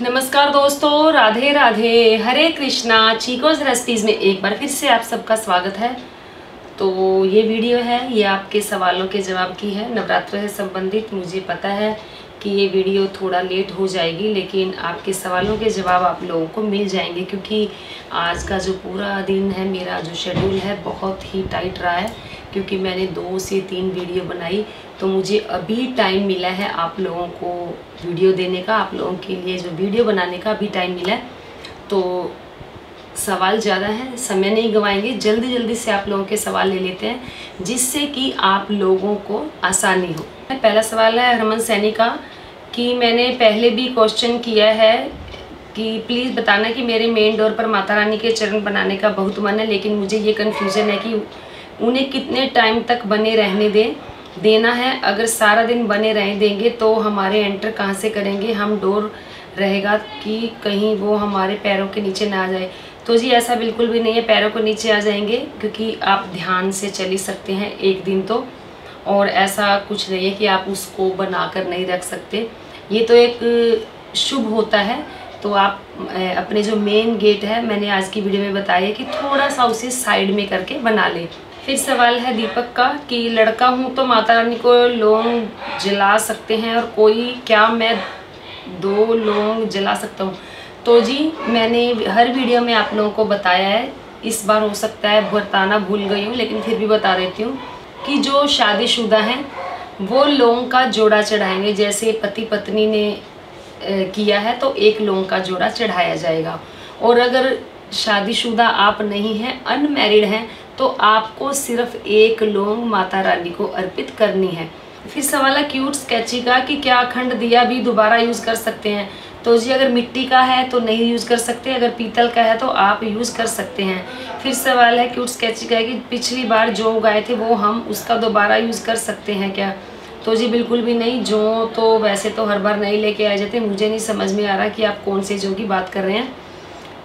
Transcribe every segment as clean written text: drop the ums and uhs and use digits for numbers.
नमस्कार दोस्तों, राधे राधे, हरे कृष्णा। चीकोज़ रेसिपीज़ में एक बार फिर से आप सबका स्वागत है। तो ये वीडियो है, ये आपके सवालों के जवाब की है, नवरात्र से संबंधित। मुझे पता है कि ये वीडियो थोड़ा लेट हो जाएगी, लेकिन आपके सवालों के जवाब आप लोगों को मिल जाएंगे, क्योंकि आज का जो पूरा दिन है, मेरा जो शेड्यूल है बहुत ही टाइट रहा है, क्योंकि मैंने 2 से 3 वीडियो बनाई। तो मुझे अभी टाइम मिला है आप लोगों को वीडियो देने का, आप लोगों के लिए जो वीडियो बनाने का अभी टाइम मिला है। तो सवाल ज़्यादा है, समय नहीं गंवाएंगे, जल्दी जल्दी से आप लोगों के सवाल ले लेते हैं, जिससे कि आप लोगों को आसानी हो। पहला सवाल है हरमन सैनी का, कि मैंने पहले भी क्वेश्चन किया है कि प्लीज़ बताना कि मेरे मेन डोर पर माता रानी के चरण बनाने का बहुत मन है, लेकिन मुझे ये कन्फ्यूज़न है कि उन्हें कितने टाइम तक बने रहने देना है। अगर सारा दिन बने रहने देंगे तो हमारे एंटर कहाँ से करेंगे, हम डोर रहेगा कि कहीं वो हमारे पैरों के नीचे ना आ जाए। तो जी ऐसा बिल्कुल भी नहीं है, पैरों को नीचे आ जाएंगे, क्योंकि आप ध्यान से चल ही सकते हैं एक दिन तो। और ऐसा कुछ नहीं है कि आप उसको बना कर नहीं रख सकते, ये तो एक शुभ होता है। तो आप अपने जो मेन गेट है, मैंने आज की वीडियो में बताया कि थोड़ा सा उसे साइड में करके बना लें। फिर सवाल है दीपक का, कि लड़का हूँ तो माता रानी को लौंग जला सकते हैं, और क्या मैं 2 लौंग जला सकता हूँ? तो जी मैंने हर वीडियो में आप लोगों को बताया है, इस बार हो सकता है बताना भूल गई हूँ, लेकिन फिर भी बता देती हूँ कि जो शादीशुदा हैं वो लौंग का जोड़ा चढ़ाएंगे। जैसे पति पत्नी ने किया है तो 1 लौंग का जोड़ा चढ़ाया जाएगा। और अगर शादीशुदा आप नहीं हैं, अनमैरिड हैं, तो आपको सिर्फ 1 लौंग माता रानी को अर्पित करनी है। फिर सवाल है क्यूट स्केची का, कि क्या अखंड दिया भी दोबारा यूज़ कर सकते हैं? तो जी अगर मिट्टी का है तो नहीं यूज़ कर सकते, अगर पीतल का है तो आप यूज़ कर सकते हैं। फिर सवाल है क्यूट स्केची का, कि पिछली बार जो उगाए थे वो हम उसका दोबारा यूज़ कर सकते हैं क्या? तो जी बिल्कुल भी नहीं। जो तो वैसे तो हर बार नहीं लेके आए जाते, मुझे नहीं समझ में आ रहा कि आप कौन से जो की बात कर रहे हैं।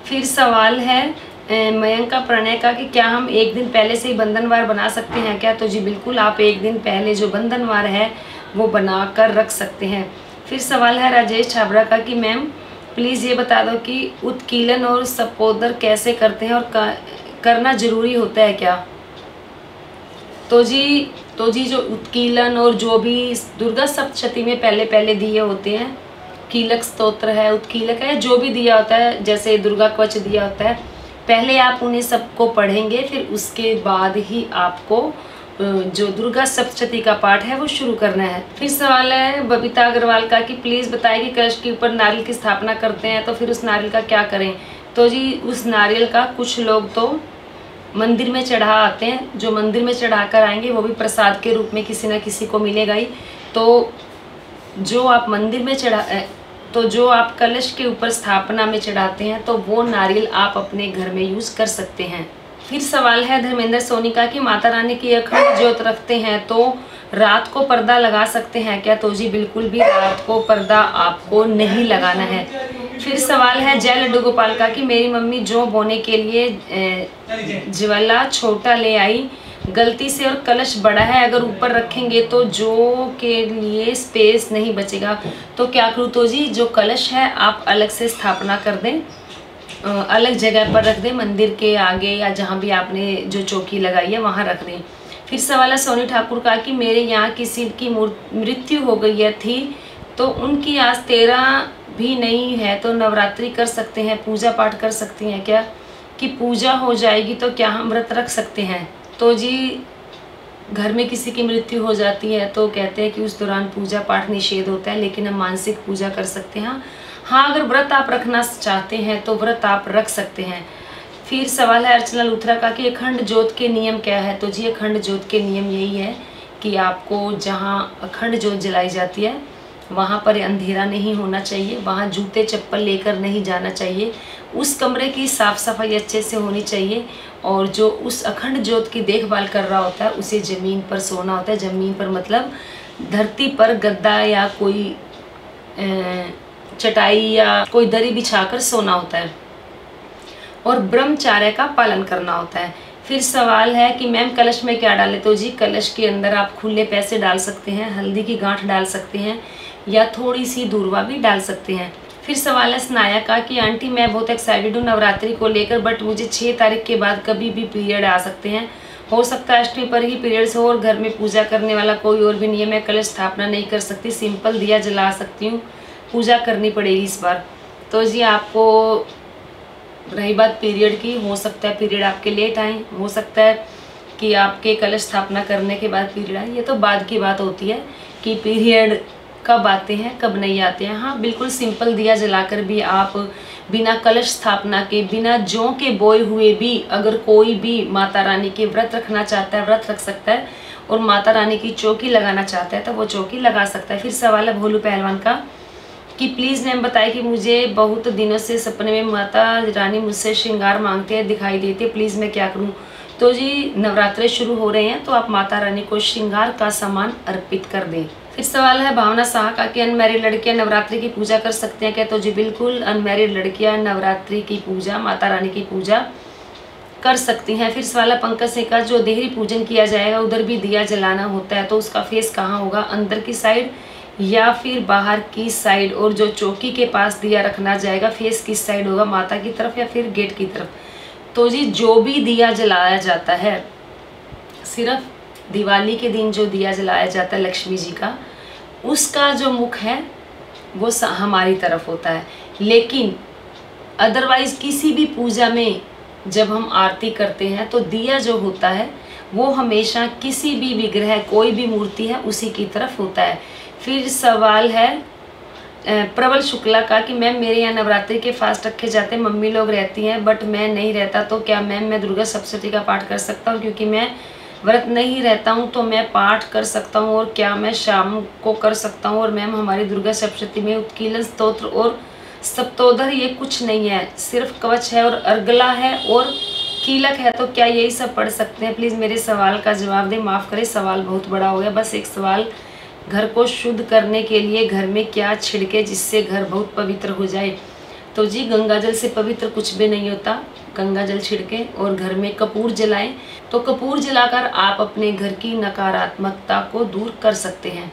फिर सवाल है मयंक का प्रणय का, कि क्या हम 1 दिन पहले से ही बंधनवार बना सकते हैं क्या? तो जी बिल्कुल, आप 1 दिन पहले जो बंधनवार है वो बना कर रख सकते हैं। फिर सवाल है राजेश छाबरा का, कि मैम प्लीज़ ये बता दो कि उत्कीलन और सपोदर कैसे करते हैं, और करना ज़रूरी होता है क्या? तो जी जो उत्कीलन और जो भी दुर्गा सप्तशती में पहले दिए होते हैं, कीलक स्तोत्र है, उत्कीलक है, जो भी दिया होता है, जैसे दुर्गा कवच दिया होता है, पहले आप उन्हें सबको पढ़ेंगे, फिर उसके बाद ही आपको जो दुर्गा सप्तशती का पाठ है वो शुरू करना है। फिर सवाल है बबीता अग्रवाल का, कि प्लीज़ बताइए कि कलश के ऊपर नारियल की स्थापना करते हैं तो फिर उस नारियल का क्या करें? तो जी उस नारियल का कुछ लोग तो मंदिर में चढ़ा आते हैं, जो मंदिर में चढ़ा कर आएंगे वो भी प्रसाद के रूप में किसी न किसी को मिलेगा ही। तो जो आप मंदिर में जो आप कलश के ऊपर स्थापना में चढ़ाते हैं तो वो नारियल आप अपने घर में यूज़ कर सकते हैं। फिर सवाल है धर्मेंद्र सोनी का, कि माता रानी की अखंड ज्योत रखते हैं तो रात को पर्दा लगा सकते हैं क्या? तो जी बिल्कुल भी रात को पर्दा आपको नहीं लगाना है। फिर सवाल है जय लड्डू गोपाल का, कि मेरी मम्मी जो बोने के लिए ज्वाला छोटा ले आई गलती से, और कलश बड़ा है, अगर ऊपर रखेंगे तो जो के लिए स्पेस नहीं बचेगा, तो क्या करूँ? तो जी जो कलश है आप अलग से स्थापना कर दें, अलग जगह पर रख दें, मंदिर के आगे या जहाँ भी आपने जो चौकी लगाई है वहाँ रख दें। फिर सवाल है सोनी ठाकुर का, कि मेरे यहाँ किसी की मृत्यु हो गई थी तो उनकी आज 13 भी नहीं है, तो नवरात्रि कर सकते हैं, पूजा पाठ कर सकती हैं क्या? कि पूजा हो जाएगी तो क्या हम व्रत रख सकते हैं? तो जी घर में किसी की मृत्यु हो जाती है तो कहते हैं कि उस दौरान पूजा पाठ निषेध होता है, लेकिन हम मानसिक पूजा कर सकते हैं। हाँ, अगर व्रत आप रखना चाहते हैं तो व्रत आप रख सकते हैं। फिर सवाल है अर्चना लूथरा का, कि अखंड ज्योत के नियम क्या है? तो जी अखंड ज्योत के नियम यही है कि आपको जहाँ अखंड ज्योत जलाई जाती है वहाँ पर अंधेरा नहीं होना चाहिए, वहाँ जूते चप्पल लेकर नहीं जाना चाहिए, उस कमरे की साफ़ सफाई अच्छे से होनी चाहिए, और जो उस अखंड ज्योत की देखभाल कर रहा होता है उसे ज़मीन पर सोना होता है। ज़मीन पर मतलब धरती पर गद्दा या कोई चटाई या कोई दरी बिछाकर सोना होता है, और ब्रह्मचर्य का पालन करना होता है। फिर सवाल है कि मैम कलश में क्या डालें? तो जी कलश के अंदर आप खुले पैसे डाल सकते हैं, हल्दी की गांठ डाल सकते हैं, या थोड़ी सी दूर्वा भी डाल सकते हैं। फिर सवाल है स्नाया का कि आंटी मैं बहुत एक्साइटेड हूँ नवरात्रि को लेकर, बट मुझे 6 तारीख के बाद कभी भी पीरियड आ सकते हैं, हो सकता है अष्टमी पर ही पीरियड्स हो और घर में पूजा करने वाला कोई और भी नहीं है, मैं कलश स्थापना नहीं कर सकती, सिंपल दिया जला सकती हूँ, पूजा करनी पड़ेगी इस बार। तो जी आपको रही बात पीरियड की, हो सकता है पीरियड आपके लेट आए, हो सकता है कि आपके कलश स्थापना करने के बाद पीरियड आए, ये तो बाद की बात होती है कि पीरियड कब आते हैं कब नहीं आते हैं। हाँ बिल्कुल सिंपल दिया जलाकर भी आप बिना कलश स्थापना के, बिना जौ के बोए हुए भी अगर कोई भी माता रानी के व्रत रखना चाहता है व्रत रख सकता है, और माता रानी की चौकी लगाना चाहता है तो वो चौकी लगा सकता है। फिर सवाल है भोलू पहलवान का कि प्लीज़ मैम बताइए कि मुझे बहुत दिनों से सपने में माता रानी मुझसे श्रृंगार मांगते हैं, दिखाई देते हैं, प्लीज़ मैं क्या करूं। तो जी नवरात्रे शुरू हो रहे हैं तो आप माता रानी को श्रृंगार का सामान अर्पित कर दें। फिर सवाल है भावना शाह का कि अनमैरिड लड़कियां नवरात्रि की पूजा कर सकते हैं क्या? तो जी बिल्कुल अनमैरिड लड़कियां नवरात्रि की पूजा, माता रानी की पूजा कर सकती हैं। फिर सवाल है पंकज सिंह का, जो देहरी पूजन किया जाएगा उधर भी दिया जलाना होता है तो उसका फेस कहाँ होगा, अंदर की साइड या फिर बाहर की साइड, और जो चौकी के पास दिया रखना जाएगा फेस किस साइड होगा, माता की तरफ या फिर गेट की तरफ? तो जी जो भी दिया जलाया जाता है, सिर्फ दिवाली के दिन जो दिया जलाया जाता है लक्ष्मी जी का, उसका जो मुख है वो हमारी तरफ होता है, लेकिन अदरवाइज किसी भी पूजा में जब हम आरती करते हैं तो दिया जो होता है वो हमेशा किसी भी विग्रह, कोई भी मूर्ति है उसी की तरफ होता है। फिर सवाल है प्रबल शुक्ला का कि मैम मेरे यहाँ नवरात्रि के फास्ट रखे जाते हैं, मम्मी लोग रहती हैं बट मैं नहीं रहता, तो क्या मैम मैं दुर्गा सप्तशती का पाठ कर सकता हूँ? क्योंकि मैं व्रत नहीं रहता हूँ तो मैं पाठ कर सकता हूँ, और क्या मैं शाम को कर सकता हूँ? और मैम हमारी दुर्गा सप्तशती में उत्कीलन स्तोत्र और सप्तोदर ये कुछ नहीं है, सिर्फ कवच है और अर्गला है और कीलक है, तो क्या यही सब पढ़ सकते हैं? प्लीज़ मेरे सवाल का जवाब दें, माफ़ करें सवाल बहुत बड़ा हो गया। बस एक सवाल, घर को शुद्ध करने के लिए घर में क्या छिड़के जिससे घर बहुत पवित्र हो जाए? तो जी गंगा जल से पवित्र कुछ भी नहीं होता, गंगा जल छिड़के और घर में कपूर जलाएं, तो कपूर जलाकर आप अपने घर की नकारात्मकता को दूर कर सकते हैं।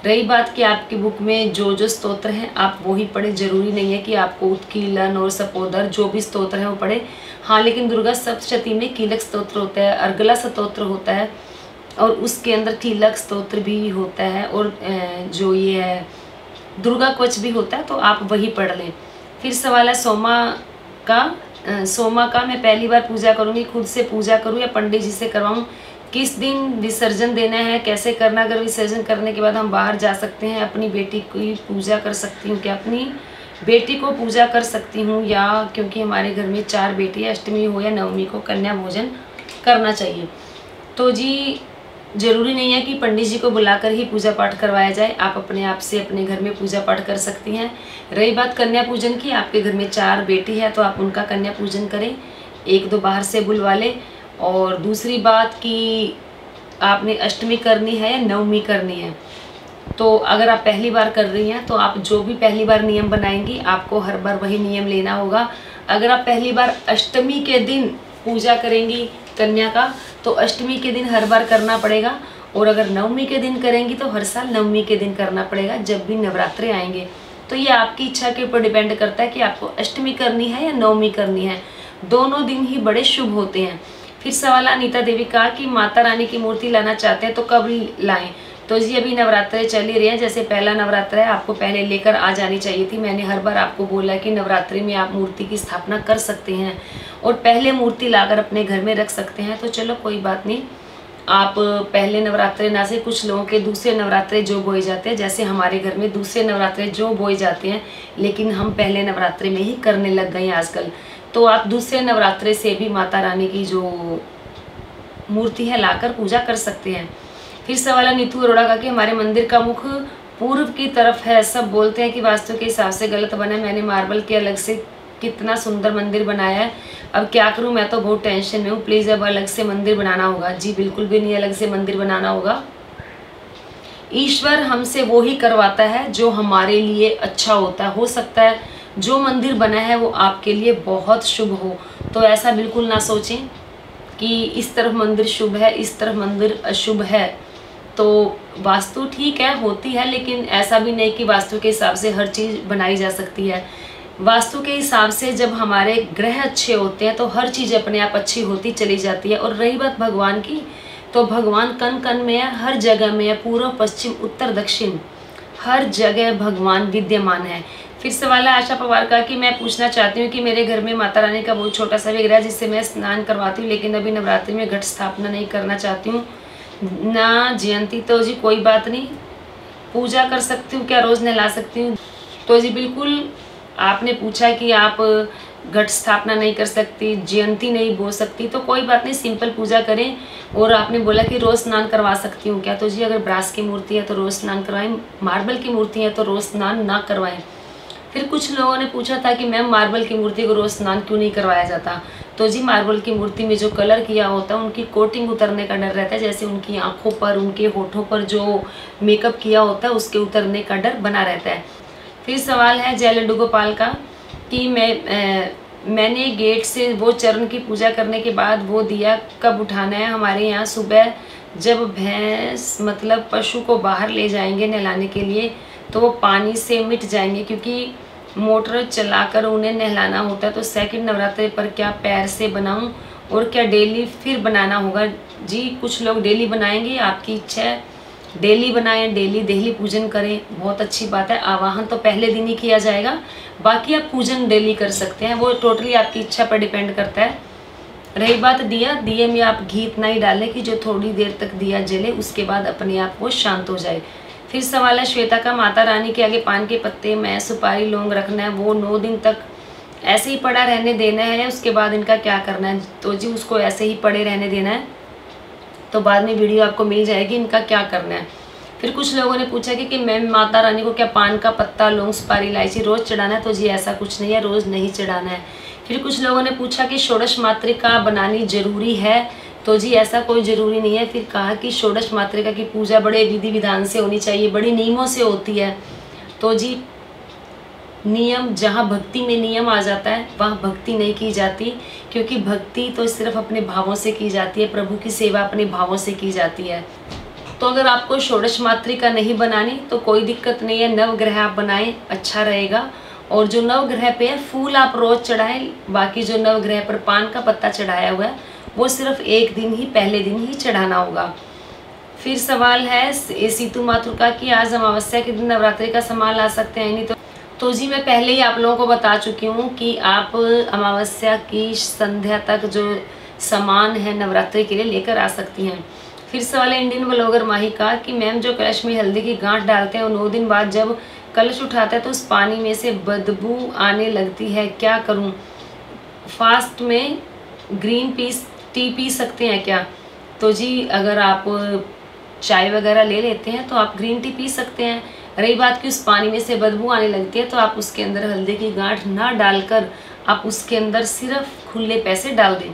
रही बात कि आपकी बुक में जो जो स्तोत्र हैं आप वही पढ़ें, जरूरी नहीं है कि आपको उत्कीलन और सपोदर जो भी स्तोत्र है वो पढ़े। हाँ लेकिन दुर्गा सप्तशती में कीलक स्तोत्र होता है, अर्गला स्तोत्र होता है और उसके अंदर कीलक स्तोत्र भी होता है, और जो ये है दुर्गा कवच भी होता है, तो आप वही पढ़ लें। फिर सवाल है सोमा का मैं पहली बार पूजा करूँगी, खुद से पूजा करूँ या पंडित जी से करवाऊँ? किस दिन विसर्जन देना है, कैसे करना? अगर विसर्जन करने के बाद हम बाहर जा सकते हैं, अपनी बेटी की पूजा कर सकती हूँ क्या? अपनी बेटी को पूजा कर सकती हूँ या, क्योंकि हमारे घर में 4 बेटी है, अष्टमी हो या नवमी को कन्या भोजन करना चाहिए। तो जी जरूरी नहीं है कि पंडित जी को बुलाकर ही पूजा पाठ करवाया जाए, आप अपने आप से अपने घर में पूजा पाठ कर सकती हैं। रही बात कन्या पूजन की, आपके घर में 4 बेटी है तो आप उनका कन्या पूजन करें, 1-2 बाहर से बुलवा लें। और दूसरी बात कि आपने अष्टमी करनी है या नवमी करनी है, तो अगर आप पहली बार कर रही हैं तो आप जो भी पहली बार नियम बनाएंगी आपको हर बार वही नियम लेना होगा। अगर आप पहली बार अष्टमी के दिन पूजा करेंगी कन्या का तो अष्टमी के दिन हर बार करना पड़ेगा, और अगर नवमी के दिन करेंगी तो हर साल नवमी के दिन करना पड़ेगा जब भी नवरात्रे आएंगे। तो ये आपकी इच्छा के ऊपर डिपेंड करता है कि आपको अष्टमी करनी है या नवमी करनी है, दोनों दिन ही बड़े शुभ होते हैं। फिर सवाल अनीता देवी का कि माता रानी की मूर्ति लाना चाहते हैं तो कब लाएं? तो जी अभी नवरात्रे चल ही रहे हैं, जैसे पहला नवरात्र है आपको पहले लेकर आ जानी चाहिए थी। मैंने हर बार आपको बोला कि नवरात्रि में आप मूर्ति की स्थापना कर सकते हैं और पहले मूर्ति लाकर अपने घर में रख सकते हैं, तो चलो कोई बात नहीं, आप पहले नवरात्रे ना से कुछ लोगों के दूसरे नवरात्रे जो बोए जाते हैं, जैसे हमारे घर में दूसरे नवरात्रे जो बोए जाते हैं लेकिन हम पहले नवरात्रे में ही करने लग गए हैं आजकल, तो आप दूसरे नवरात्रे से भी माता रानी की जो मूर्ति है लाकर पूजा कर सकते हैं। फिर सवाल है नीतू अरोड़ा का कि हमारे मंदिर का मुख पूर्व की तरफ है, सब बोलते हैं कि वास्तु के हिसाब से गलत बना है, मैंने मार्बल के अलग से कितना सुंदर मंदिर बनाया है, अब क्या करूं, मैं तो बहुत टेंशन में हूँ, प्लीज़ अब अलग से मंदिर बनाना होगा। जी बिल्कुल भी नहीं अलग से मंदिर बनाना होगा, ईश्वर हमसे वो ही करवाता है जो हमारे लिए अच्छा होता है। हो सकता है जो मंदिर बना है वो आपके लिए बहुत शुभ हो, तो ऐसा बिल्कुल ना सोचें कि इस तरफ मंदिर शुभ है इस तरफ मंदिर अशुभ है, तो वास्तु ठीक है, होती है, लेकिन ऐसा भी नहीं कि वास्तु के हिसाब से हर चीज़ बनाई जा सकती है। वास्तु के हिसाब से जब हमारे ग्रह अच्छे होते हैं तो हर चीज़ अपने आप अच्छी होती चली जाती है। और रही बात भगवान की, तो भगवान कण कण में है, हर जगह में है, पूर्व पश्चिम उत्तर दक्षिण हर जगह भगवान विद्यमान है। फिर सवाल है आशा पवार का कि मैं पूछना चाहती हूँ कि मेरे घर में माता रानी का बहुत छोटा सा विग्रह है जिससे मैं स्नान करवाती हूँ, लेकिन अभी नवरात्रि में घट स्थापना नहीं करना चाहती हूँ ना जयंती। तो जी कोई बात नहीं, पूजा कर सकती हूँ, क्या रोज़ नहला सकती हूँ? तो जी बिल्कुल, आपने पूछा कि आप घट स्थापना नहीं कर सकती, जयंती नहीं बो सकती, तो कोई बात नहीं, सिंपल पूजा करें। और आपने बोला कि रोज़ स्नान करवा सकती हूँ क्या? तो जी अगर ब्रास की मूर्ति है तो रोज़ स्नान करवाएं, मार्बल की मूर्ति है तो रोज़ स्नान ना करवाएं। फिर कुछ लोगों ने पूछा था कि मैम मार्बल की मूर्ति को रोज़ स्नान क्यों नहीं करवाया जाता? तो जी मार्बल की मूर्ति में जो कलर किया होता है उनकी कोटिंग उतरने का डर रहता है, जैसे उनकी आँखों पर, उनके होठों पर जो मेकअप किया होता है उसके उतरने का डर बना रहता है। फिर सवाल है जय लड्डू गोपाल का कि मैंने गेट से वो चरण की पूजा करने के बाद वो दिया कब उठाना है? हमारे यहाँ सुबह जब भैंस मतलब पशु को बाहर ले जाएंगे नहलाने के लिए तो वो पानी से मिट जाएंगे, क्योंकि मोटर चलाकर उन्हें नहलाना होता है। तो सेकंड नवरात्रि पर क्या पैर से बनाऊं और क्या डेली फिर बनाना होगा? जी कुछ लोग डेली बनाएंगे, आपकी इच्छा है, डेली बनाएं, डेली पूजन करें, बहुत अच्छी बात है। आवाहन तो पहले दिन ही किया जाएगा, बाकी आप पूजन डेली कर सकते हैं, वो टोटली आपकी इच्छा पर डिपेंड करता है। रही बात दिए में आप घी इतना ही डालें कि जो थोड़ी देर तक दिया जले, उसके बाद अपने आप वो शांत हो जाए। फिर सवाल है श्वेता का माता रानी के आगे पान के पत्ते में सुपारी लौंग रखना है, वो 9 दिन तक ऐसे ही पड़ा रहने देना है, उसके बाद इनका क्या करना है? तो जी उसको ऐसे ही पड़े रहने देना है, तो बाद में वीडियो आपको मिल जाएगी इनका क्या करना है। फिर कुछ लोगों ने पूछा कि मैम माता रानी को क्या पान का पत्ता, लौंग, सुपारी, इलायची रोज़ चढ़ाना है? तो जी ऐसा कुछ नहीं है, रोज़ नहीं चढ़ाना है। फिर कुछ लोगों ने पूछा कि षोडश मातृका बनानी जरूरी है? तो जी ऐसा कोई ज़रूरी नहीं है। फिर कहा कि षोडश मातृका की पूजा बड़े विधि विधान से होनी चाहिए, बड़ी नियमों से होती है। तो जी नियम, जहाँ भक्ति में नियम आ जाता है वहाँ भक्ति नहीं की जाती, क्योंकि भक्ति तो सिर्फ अपने भावों से की जाती है, प्रभु की सेवा अपने भावों से की जाती है। तो अगर आपको षोडश मातृका नहीं बनानी तो कोई दिक्कत नहीं है, नवग्रह आप बनाएं, अच्छा रहेगा। और जो नवग्रह पे है फूल आप रोज चढ़ाएं, बाकी जो नवग्रह पर पान का पत्ता चढ़ाया हुआ है वो सिर्फ एक दिन ही, पहले दिन ही चढ़ाना होगा। फिर सवाल है सीतू माथुर का कि आज अमावस्या के दिन नवरात्रि का सामान ला सकते हैं नहीं? तो जी मैं पहले ही आप लोगों को बता चुकी हूँ कि आप अमावस्या की संध्या तक जो सामान है नवरात्रि के लिए लेकर आ सकती हैं। फिर सवाल है इंडियन ब्लॉगर माही का कि मैम जो कलश में हल्दी की गांठ डालते हैं और 9 दिन बाद जब कलश उठाते हैं तो उस पानी में से बदबू आने लगती है, क्या करूं? फास्ट में ग्रीन टी पी सकते हैं क्या? तो जी अगर आप चाय वगैरह ले लेते हैं तो आप ग्रीन टी पी सकते हैं। रही बात कि उस पानी में से बदबू आने लगती है तो आप उसके अंदर हल्दी की गांठ ना डालकर आप उसके अंदर सिर्फ खुले पैसे डाल दें।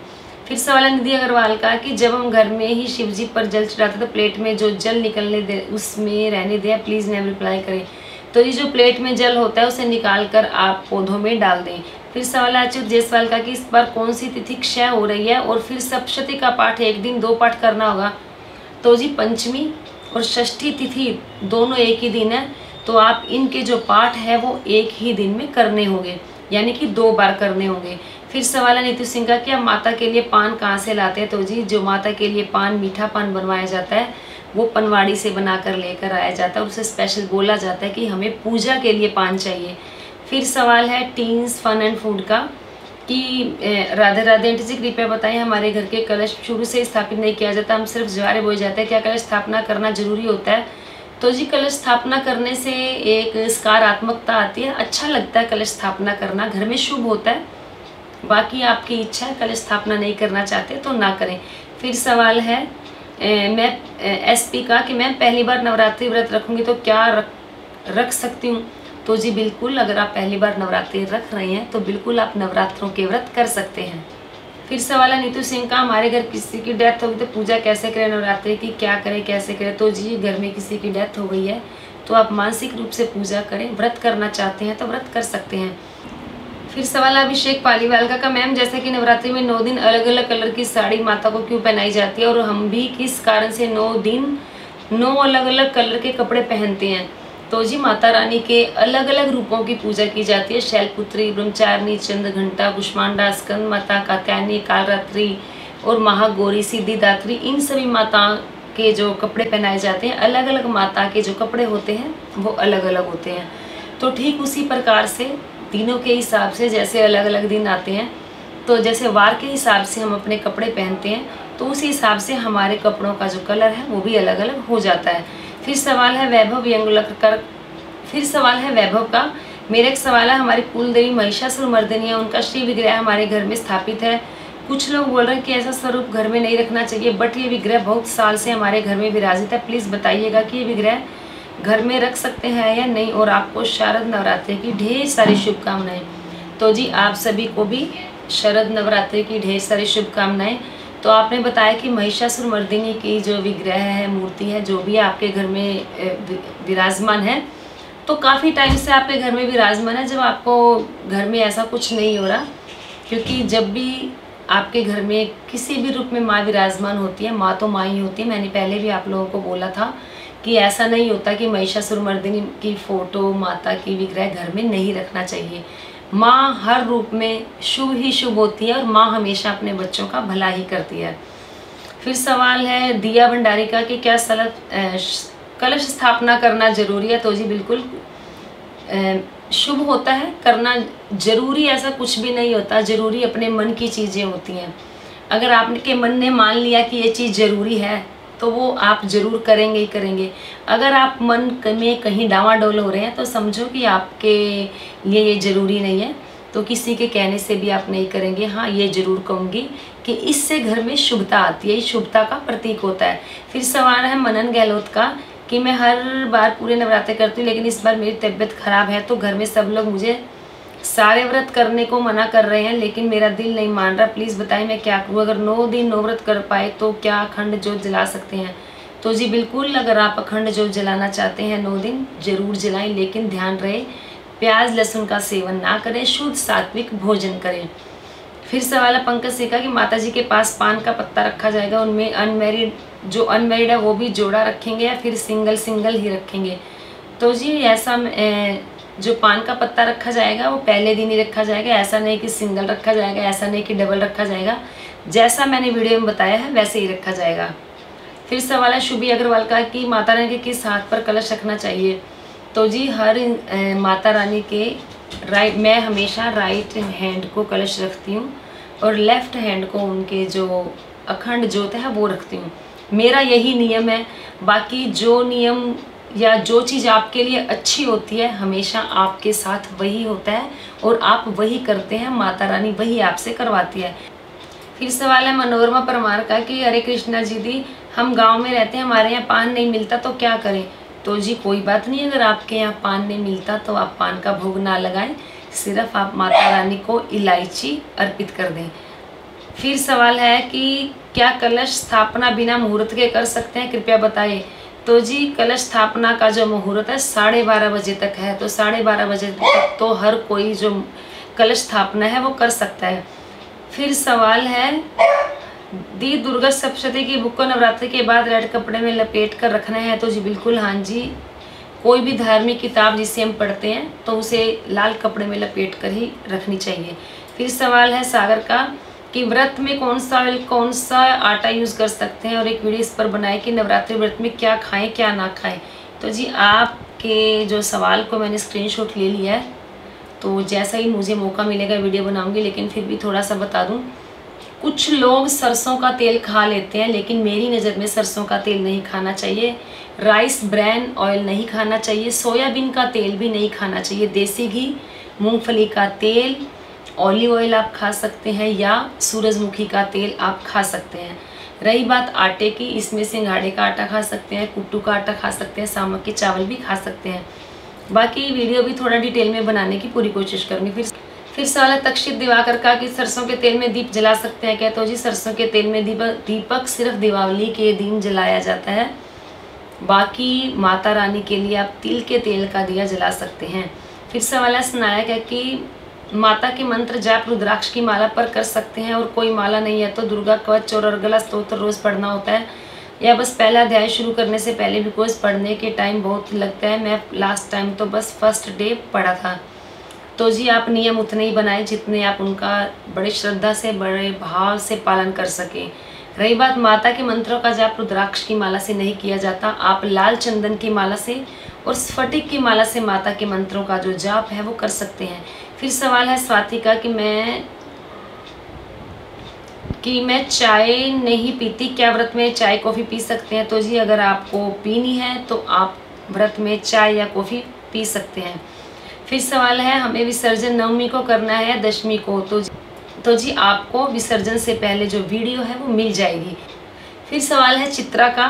फिर सवाल है निधि अग्रवाल का कि जब हम घर में ही शिव जी पर जल चढ़ाते तो प्लेट में जो जल निकलने दे उसमें रहने दें, प्लीज़ नेवर रिप्लाई करें। तो ये जो प्लेट में जल होता है उसे निकाल कर आप पौधों में डाल दें। फिर सवाल है अच्युत जायसवाल का कि इस बार कौन सी तिथि क्षय हो रही है और फिर सप्तशती का पाठ एक दिन 2 पाठ करना होगा? तो जी पंचमी और षष्ठी तिथि दोनों एक ही दिन है, तो आप इनके जो पाठ है वो एक ही दिन में करने होंगे, यानी कि 2 बार करने होंगे। फिर सवाल है नीतू सिंह का कि आप माता के लिए पान कहाँ से लाते हैं? तो जी जो माता के लिए पान, मीठा पान बनवाया जाता है वो पनवाड़ी से बनाकर लेकर आया जाता है, उसे स्पेशल बोला जाता है कि हमें पूजा के लिए पान चाहिए। फिर सवाल है टीन्स फन एंड फूड का कि राधे राधे आंटी जी कृपया बताएं, हमारे घर के कलश शुरू से स्थापित नहीं किया जाता, हम सिर्फ ज्वारे बोए जाते हैं, क्या कलश स्थापना करना जरूरी होता है? तो जी कलश स्थापना करने से एक सकारात्मकता आती है, अच्छा लगता है कलश स्थापना करना, घर में शुभ होता है। बाकी आपकी इच्छा है, कलश स्थापना नहीं करना चाहते तो ना करें। फिर सवाल है मैं एसपी का कि मैं पहली बार नवरात्रि व्रत रखूंगी तो क्या रख सकती हूँ? तो जी बिल्कुल, अगर आप पहली बार नवरात्रि रख रहे हैं तो बिल्कुल आप नवरात्रों के व्रत कर सकते हैं। फिर सवाल है नीतू सिंह का हमारे घर किसी की डेथ होगी तो पूजा कैसे करें नवरात्रि की, क्या करें कैसे करें? तो जी घर में किसी की डेथ हो गई है तो आप मानसिक रूप से पूजा करें, व्रत करना चाहते हैं तो व्रत कर सकते हैं। फिर सवाल है अभिषेक पालीवाल का मैम जैसे कि नवरात्रि में 9 दिन अलग अलग कलर की साड़ी माता को क्यों पहनाई जाती है और हम भी किस कारण से 9 दिन 9 अलग अलग कलर के कपड़े पहनते हैं। तो जी माता रानी के अलग अलग रूपों की पूजा की जाती है। शैलपुत्री, ब्रह्मचारिणी, चंद्रघंटा, कुष्मांडा, स्कंद माता, कात्यायनी, कालरात्रि और महागौरी, सिद्धिदात्री, इन सभी माता के जो कपड़े पहनाए जाते हैं, अलग अलग माता के जो कपड़े होते हैं वो अलग अलग होते हैं। तो ठीक उसी प्रकार से दिनों के हिसाब से जैसे अलग अलग दिन आते हैं, तो जैसे वार के हिसाब से हम अपने कपड़े पहनते हैं, तो उसी हिसाब से हमारे कपड़ों का जो कलर है वो भी अलग अलग हो जाता है। फिर सवाल है वैभव का। मेरा एक सवाल है, हमारी कुल देवी महिषासुरमर्दिनी है, उनका श्री विग्रह हमारे घर में स्थापित है। कुछ लोग बोल रहे हैं कि ऐसा स्वरूप घर में नहीं रखना चाहिए, बट ये विग्रह बहुत साल से हमारे घर में विराजित है। प्लीज़ बताइएगा कि ये विग्रह घर में रख सकते हैं या नहीं, और आपको शारद नवरात्रि की ढेर सारी शुभकामनाएं। तो जी आप सभी को भी शरद नवरात्रि की ढेर सारी शुभकामनाएं। तो आपने बताया कि महिषासुरमर्दिनी की जो विग्रह है, मूर्ति है, जो भी आपके घर में विराजमान है, तो काफ़ी टाइम से आपके घर में विराजमान है, जब आपको घर में ऐसा कुछ नहीं हो रहा। क्योंकि जब भी आपके घर में किसी भी रूप में माँ विराजमान होती है, माँ तो माँ ही होती है। मैंने पहले भी आप लोगों को बोला था कि ऐसा नहीं होता कि महिषासुरमर्दिनी की फ़ोटो, माता की विग्रह घर में नहीं रखना चाहिए। माँ हर रूप में शुभ ही शुभ होती है और माँ हमेशा अपने बच्चों का भला ही करती है। फिर सवाल है दिया भंडारी का कि क्या कलश स्थापना करना जरूरी है। तो जी बिल्कुल शुभ होता है, करना जरूरी ऐसा कुछ भी नहीं होता। जरूरी अपने मन की चीज़ें होती हैं। अगर आपके मन ने मान लिया कि ये चीज़ ज़रूरी है तो वो आप ज़रूर करेंगे ही करेंगे। अगर आप मन में कहीं डावाडोल हो रहे हैं तो समझो कि आपके लिए ये ज़रूरी नहीं है, तो किसी के कहने से भी आप नहीं करेंगे। हाँ, ये ज़रूर कहूँगी कि इससे घर में शुभता आती है, ये शुभता का प्रतीक होता है। फिर सवाल है मनन गहलोत का कि मैं हर बार पूरे नवरात्रे करती हूँ, लेकिन इस बार मेरी तबीयत खराब है, तो घर में सब लोग मुझे सारे व्रत करने को मना कर रहे हैं, लेकिन मेरा दिल नहीं मान रहा। प्लीज़ बताइए मैं क्या करूँ। अगर 9 दिन 9 व्रत कर पाए तो क्या अखंड ज्योत जला सकते हैं। तो जी बिल्कुल, अगर आप अखंड ज्योत जलाना चाहते हैं 9 दिन ज़रूर जलाएं, लेकिन ध्यान रहे प्याज लहसुन का सेवन ना करें, शुद्ध सात्विक भोजन करें। फिर सवाल है पंकज सिंह का कि माता जी के पास पान का पत्ता रखा जाएगा, उनमें अनमेरिड है वो भी जोड़ा रखेंगे या फिर सिंगल ही रखेंगे। तो जी ऐसा जो पान का पत्ता रखा जाएगा वो पहले दिन ही रखा जाएगा। ऐसा नहीं कि सिंगल रखा जाएगा, ऐसा नहीं कि डबल रखा जाएगा। जैसा मैंने वीडियो में बताया है वैसे ही रखा जाएगा। फिर सवाल है शुभी अग्रवाल का कि माता रानी के किस हाथ पर कलश रखना चाहिए। तो जी हर माता रानी के मैं हमेशा राइट हैंड को कलश रखती हूँ और लेफ्ट हैंड को उनके जो अखंड ज्योत है वो रखती हूँ। मेरा यही नियम है। बाकी जो नियम या जो चीज़ आपके लिए अच्छी होती है हमेशा आपके साथ वही होता है और आप वही करते हैं, माता रानी वही आपसे करवाती है। फिर सवाल है मनोरमा परमार का कि हरे कृष्णा जी दी, हम गांव में रहते हैं, हमारे यहाँ पान नहीं मिलता तो क्या करें। तो जी कोई बात नहीं, अगर आपके यहाँ पान नहीं मिलता तो आप पान का भोग ना लगाएं, सिर्फ आप माता रानी को इलायची अर्पित कर दें। फिर सवाल है कि क्या कलश स्थापना बिना मुहूर्त के कर सकते हैं, कृपया बताएं। तो जी कलश स्थापना का जो मुहूर्त है 12:30 बजे तक है, तो 12:30 बजे तक तो हर कोई जो कलश स्थापना है वो कर सकता है। फिर सवाल है दी दुर्गा सप्तशती की बुक को नवरात्रि के बाद रेड कपड़े में लपेट कर रखना है। तो जी बिल्कुल हाँ जी, कोई भी धार्मिक किताब जिसे हम पढ़ते हैं तो उसे लाल कपड़े में लपेट कर ही रखनी चाहिए। फिर सवाल है सागर का कि व्रत में कौन सा आटा यूज़ कर सकते हैं और एक वीडियो इस पर बनाए कि नवरात्रि व्रत में क्या खाएं क्या ना खाएं। तो जी आपके जो सवाल को मैंने स्क्रीनशॉट ले लिया है, तो जैसा ही मुझे मौका मिलेगा वीडियो बनाऊंगी, लेकिन फिर भी थोड़ा सा बता दूं। कुछ लोग सरसों का तेल खा लेते हैं, लेकिन मेरी नज़र में सरसों का तेल नहीं खाना चाहिए। राइस ब्रैन ऑयल नहीं खाना चाहिए, सोयाबीन का तेल भी नहीं खाना चाहिए। देसी घी, मूंगफली का तेल, ऑलिव ऑयल आप खा सकते हैं या सूरजमुखी का तेल आप खा सकते हैं। रही बात आटे की, इसमें सिंघाड़े का आटा खा सकते हैं, कुट्टू का आटा खा सकते हैं, सामक के चावल भी खा सकते हैं। बाकी वीडियो भी थोड़ा डिटेल में बनाने की पूरी कोशिश करूँगी। फिर सवाल है तक्षित दिवाकर का कि सरसों के तेल में दीप जला सकते हैं क्या। तो जी सरसों के तेल में दीपक सिर्फ दिवाली के दिन जलाया जाता है। बाकी माता रानी के लिए आप तिल के तेल का दिया जला सकते हैं। फिर सवाल है स्नायक है कि माता के मंत्र जाप रुद्राक्ष की माला पर कर सकते हैं और कोई माला नहीं है तो दुर्गा कवच और अर्गला स्तोत्र रोज पढ़ना होता है। या बस पहला अध्याय शुरू करने से पहले, बिकॉज पढ़ने के टाइम बहुत लगता है। मैं लास्ट टाइम तो बस फर्स्ट डे पढ़ा था। तो जी आप नियम उतने ही बनाएं जितने आप उनका बड़े श्रद्धा से, बड़े भाव से पालन कर सकें। रही बात माता के मंत्रों का जाप, रुद्राक्ष की माला से नहीं किया जाता। आप लाल चंदन की माला से और स्फटिक की माला से माता के मंत्रों का जो जाप है वो कर सकते हैं। फिर सवाल है स्वाति का कि मैं चाय नहीं पीती, क्या व्रत में चाय कॉफ़ी पी सकते हैं? तो जी अगर आपको पीनी है तो आप व्रत में चाय या कॉफ़ी पी सकते हैं। फिर सवाल है हमें विसर्जन नवमी को करना है दशमी को, तो जी आपको विसर्जन से पहले जो वीडियो है वो मिल जाएगी। फिर सवाल है चित्रा का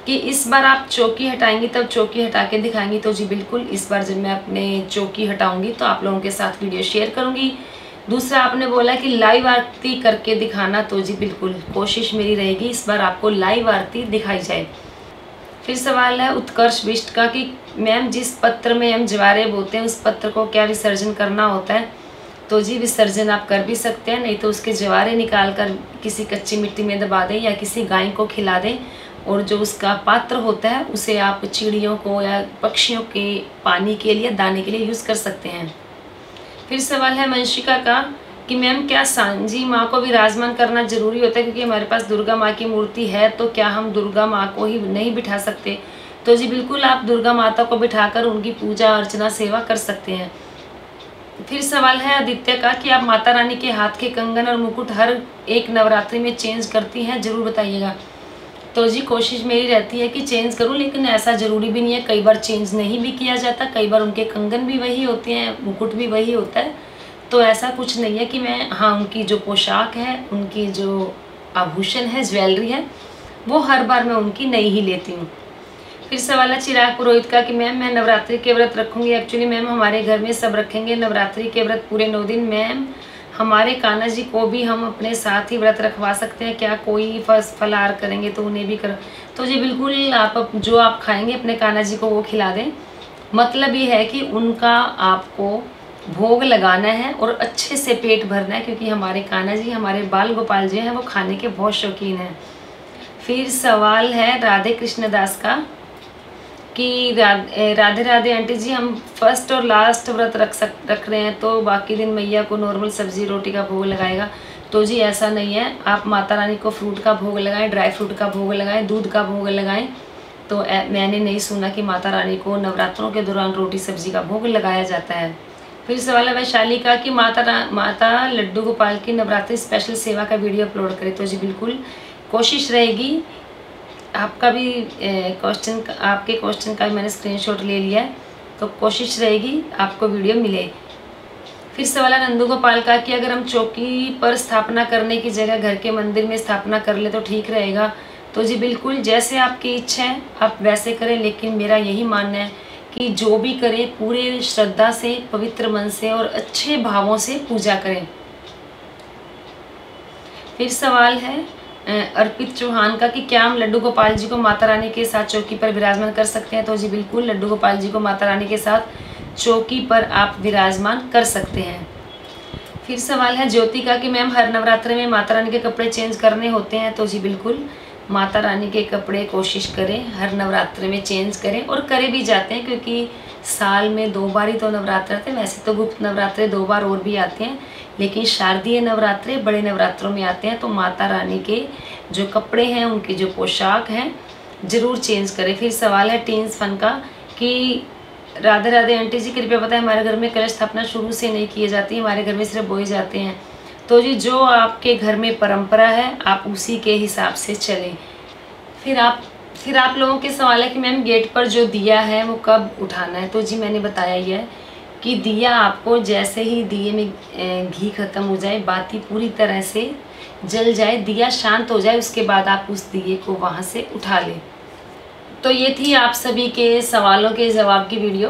कि इस बार आप चौकी हटाएंगी तब चौकी हटा के दिखाएंगी। तो जी बिल्कुल, इस बार जब मैं अपने चौकी हटाऊंगी तो आप लोगों के साथ वीडियो शेयर करूंगी। दूसरा आपने बोला कि लाइव आरती करके दिखाना, तो जी बिल्कुल कोशिश मेरी रहेगी इस बार आपको लाइव आरती दिखाई जाए। फिर सवाल है उत्कर्ष बिष्ट का कि मैम जिस पत्र में हम ज्वारे बोते हैं उस पत्र को क्या विसर्जन करना होता है? तो जी विसर्जन आप कर भी सकते हैं, नहीं तो उसके ज्वारे निकाल कर किसी कच्ची मिट्टी में दबा दें या किसी गाय को खिला दें, और जो उसका पात्र होता है उसे आप चिड़ियों को या पक्षियों के पानी के लिए, दाने के लिए यूज़ कर सकते हैं। फिर सवाल है वंशिका का कि मैम क्या सांझी माँ को विराजमान करना जरूरी होता है, क्योंकि हमारे पास दुर्गा माँ की मूर्ति है, तो क्या हम दुर्गा माँ को ही नहीं बिठा सकते? तो जी बिल्कुल, आप दुर्गा माता को बिठाकर उनकी पूजा अर्चना सेवा कर सकते हैं। फिर सवाल है आदित्य का कि आप माता रानी के हाथ के कंगन और मुकुट हर एक नवरात्रि में चेंज करती हैं, जरूर बताइएगा। तो जी कोशिश मेरी रहती है कि चेंज करूं, लेकिन ऐसा ज़रूरी भी नहीं है, कई बार चेंज नहीं भी किया जाता, कई बार उनके कंगन भी वही होते हैं, मुकुट भी वही होता है। तो ऐसा कुछ नहीं है कि मैं, हाँ उनकी जो पोशाक है, उनकी जो आभूषण है, ज्वेलरी है, वो हर बार मैं उनकी नई ही लेती हूँ। फिर सवाल है चिराग पुरोहित का कि मैम मैं नवरात्रि के व्रत रखूँगी। एक्चुअली मैम हमारे घर में सब रखेंगे नवरात्रि के व्रत पूरे 9 दिन। मैम हमारे कान्हा जी को भी हम अपने साथ ही व्रत रखवा सकते हैं क्या? कोई फलाहार करेंगे तो उन्हें भी कर, तो जी बिल्कुल, आप जो आप खाएंगे अपने कान्हा जी को वो खिला दें। मतलब ये है कि उनका आपको भोग लगाना है और अच्छे से पेट भरना है, क्योंकि हमारे कान्हा जी, हमारे बाल गोपाल जी हैं, वो खाने के बहुत शौकीन हैं। फिर सवाल है राधे कृष्ण दास का कि राधे राधे आंटी जी, हम फर्स्ट और लास्ट व्रत रख रहे हैं, तो बाकी दिन मैया को नॉर्मल सब्जी रोटी का भोग लगाएगा। तो जी ऐसा नहीं है, आप माता रानी को फ्रूट का भोग लगाएं, ड्राई फ्रूट का भोग लगाएं, दूध का भोग लगाएं। तो मैंने नहीं सुना कि माता रानी को नवरात्रों के दौरान रोटी सब्जी का भोग लगाया जाता है। फिर सवाल है वैशाली का कि माता लड्डू गोपाल की नवरात्रि स्पेशल सेवा का वीडियो अपलोड करें। तो जी बिल्कुल कोशिश रहेगी। आपका भी क्वेश्चन, आपके क्वेश्चन का भी मैंने स्क्रीनशॉट ले लिया है, तो कोशिश रहेगी आपको वीडियो मिले। फिर सवाल है नंदू गोपाल का कि अगर हम चौकी पर स्थापना करने की जगह घर के मंदिर में स्थापना कर ले तो ठीक रहेगा। तो जी बिल्कुल, जैसे आपकी इच्छा है आप वैसे करें, लेकिन मेरा यही मानना है कि जो भी करें पूरे श्रद्धा से, पवित्र मन से और अच्छे भावों से पूजा करें। फिर सवाल है अर्पित चौहान का कि क्या हम लड्डू गोपाल जी को माता रानी के साथ चौकी पर विराजमान कर सकते हैं? तो जी बिल्कुल, लड्डू गोपाल जी को माता रानी के साथ चौकी पर आप विराजमान कर सकते हैं। फिर सवाल है ज्योति का कि मैम हर नवरात्रि में माता रानी के कपड़े चेंज करने होते हैं? तो जी बिल्कुल, माता रानी के कपड़े कोशिश करें हर नवरात्रि में चेंज करें, और करे भी जाते हैं, क्योंकि साल में 2 बार ही तो नवरात्र आते हैं। वैसे तो गुप्त नवरात्रे 2 बार और भी आते हैं, लेकिन शारदीय नवरात्रे बड़े नवरात्रों में आते हैं। तो माता रानी के जो कपड़े हैं, उनकी जो पोशाक हैं, ज़रूर चेंज करें। फिर सवाल है टीन्स फन का कि राधे राधे आंटी जी, कृपया बताएं हमारे घर में कलश स्थापना शुरू से नहीं की जाती, हमारे घर में सिर्फ बोए जाते हैं। तो जी जो आपके घर में परंपरा है आप उसी के हिसाब से चलें। फिर आप लोगों के सवाल है कि मैम गेट पर जो दिया है वो कब उठाना है? तो जी मैंने बताया ही है कि दिया आपको जैसे ही दिए में घी खत्म हो जाए, बाती पूरी तरह से जल जाए, दिया शांत हो जाए, उसके बाद आप उस दिए को वहाँ से उठा लें। तो ये थी आप सभी के सवालों के जवाब की वीडियो।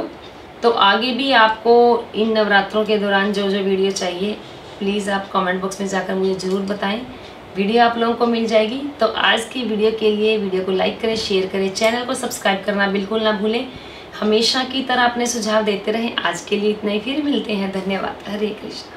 तो आगे भी आपको इन नवरात्रों के दौरान जो जो वीडियो चाहिए, प्लीज़ आप कमेंट बॉक्स में जाकर मुझे ज़रूर बताएं। वीडियो आप लोगों को मिल जाएगी। तो आज की वीडियो के लिए वीडियो को लाइक करें, शेयर करें, चैनल को सब्सक्राइब करना बिल्कुल ना भूलें। हमेशा की तरह अपने सुझाव देते रहें। आज के लिए इतना ही, फिर मिलते हैं। धन्यवाद। हरे कृष्ण।